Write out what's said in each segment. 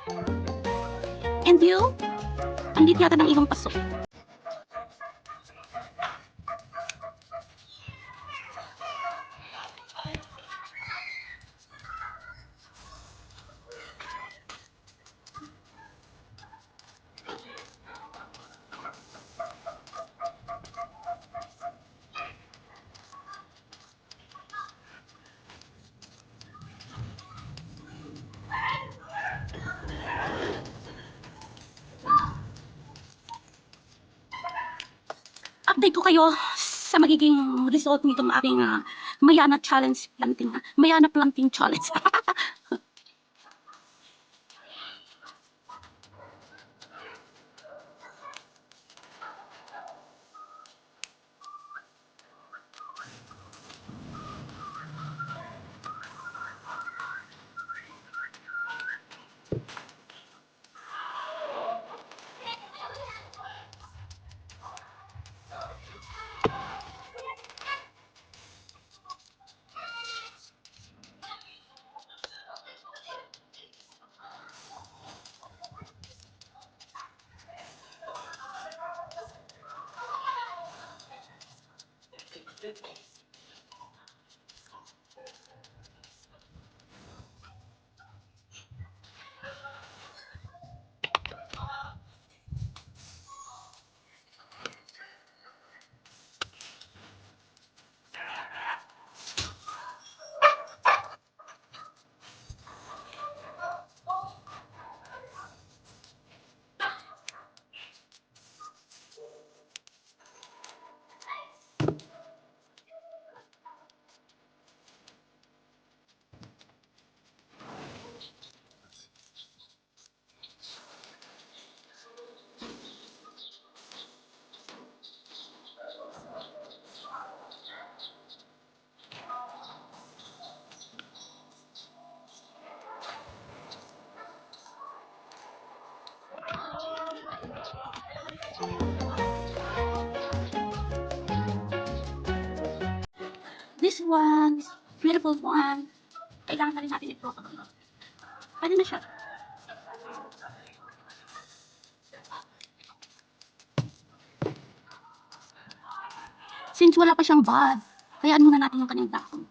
And you? Andito yata ng iyong paso. Update ko kayo sa magiging result nitong aking Mayana Challenge planting. Mayana Planting Challenge. This one, beautiful one. Kailangan na rin natin ito. Pwede na siya. Since wala pa siyang bud, hayaan muna natin yung kanyang dahon.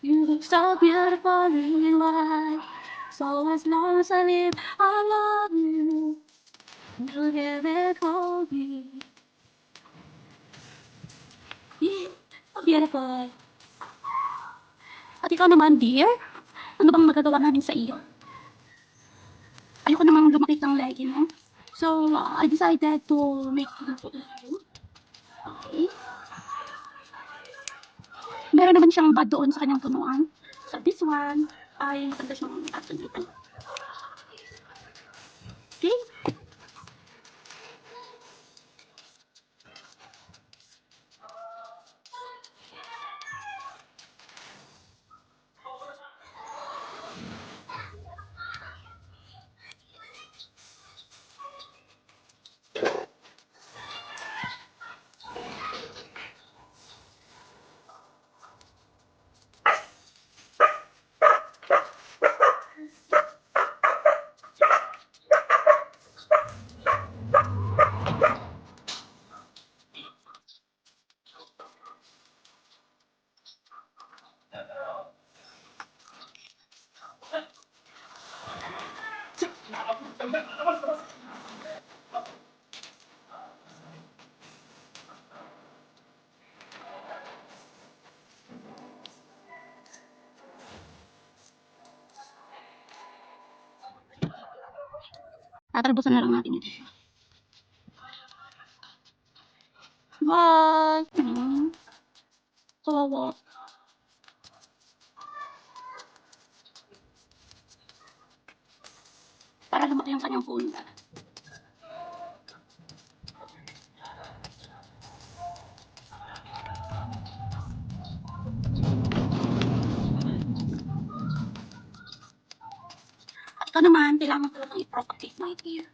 You look so beautiful in life. So as long as I live, I love you. You give it for me. Yeah, so beautiful. At ikaw naman, dear? Ano bang magagawa namin sa iyo? Ayoko namang lumakit ng legi, no? So, I decided to make food for you. Okay? Meron naman siyang bud doon sa kanyang punuan. So, this one ay maganda siyang atunitan. Okay? Tatalbusan na lang natin ito. Bye! Kawawa. Para lumaki yung kanyang puno. Ito naman, kailangan ko lang i-propagate my hair.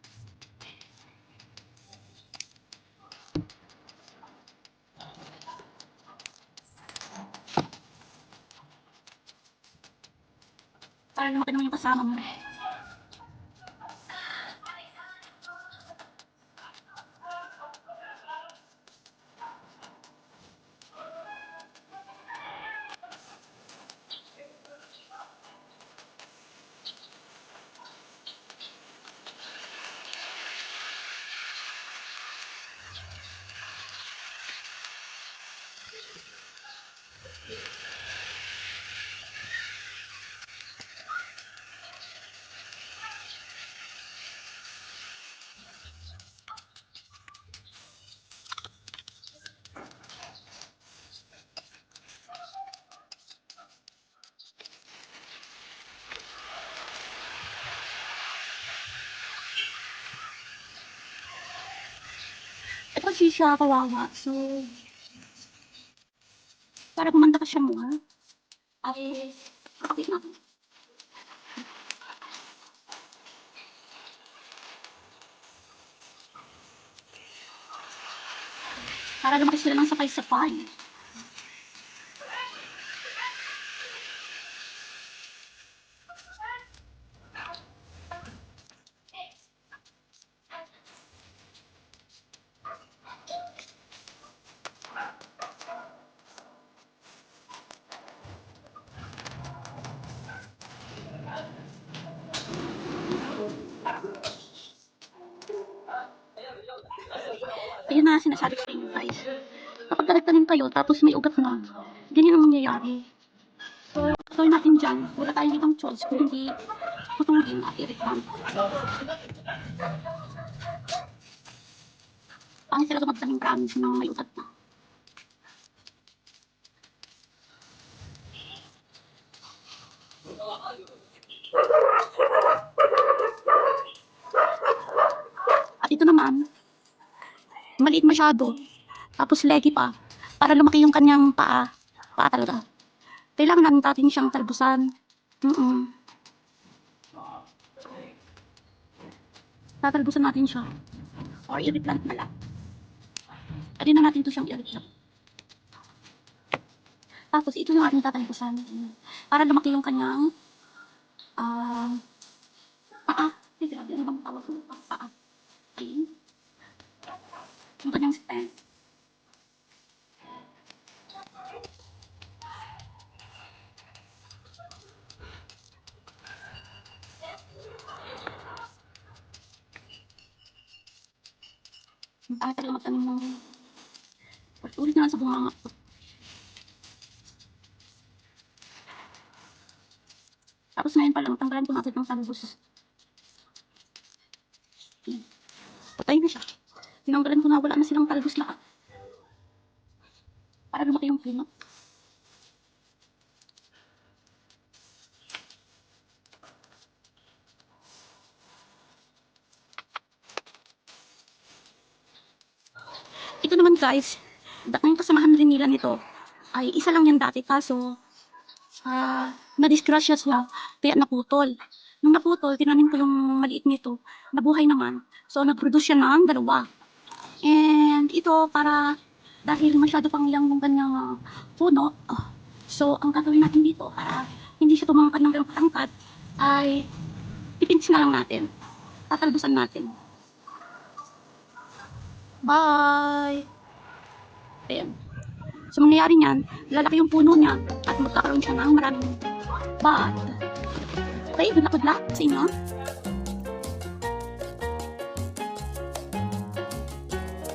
Para lumaki naman yung kasama mo. Ito kasi siya kawawa. So, para gumanda ka siya mo, ay, kapit natin. Para lumaki sila ng sabay-sabay. Ayun na, sinasabi ko sa inyo guys. Kapag nagtanim kayo, tapos may ugat na, ganyan ang mangyayari. So, gawin natin dyan, wala tayong ibang choice kung hindi putulin at i-reclam. Pangit talaga magtanim promise ng may ugat na. At ito naman, maliit masyado. Tapos leggy pa. Para lumaki yung kanyang paa. Paa talaga. Kailangan natin siyang talbusan. Tatalbusan natin siya. Or i-replant na lang. Pwede na natin ito siyang i-replant. Tapos ito yung ating tatalbusan. Para lumaki yung kanyang paa. Ay, grabe. Ano bang tawag ko? Paa. Okay. Yung kanyang stem. Talaga magtanim ng ulit na lang sa bunganga. Tapos ngayon pa lang, tanggalan ko natin ng talbos. Patay na siya. Tinanggalan ko na, wala na silang talbos lahat. Para lumaki yung puno. Ito naman guys, yung kasamahan rin nila nito ay isa lang yan dati, kaso na-disgrasya siya, kaya naputol. Nung naputol, tinanim ko yung maliit nito, nabuhay naman. So, nag-produce siya ng dalawa. And ito, dahil masyado pang ilang yung kanyang puno, so, ang gagawin natin dito, para hindi siya tumangkad ng ganong patangkad, ay pipinsin na lang natin. Tatalbusan natin. Bye! Ayan. So, mangyayari niyan, lalaki yung puno niya at magkakaroon siya ng maraming bud. Okay, good luck sa inyo.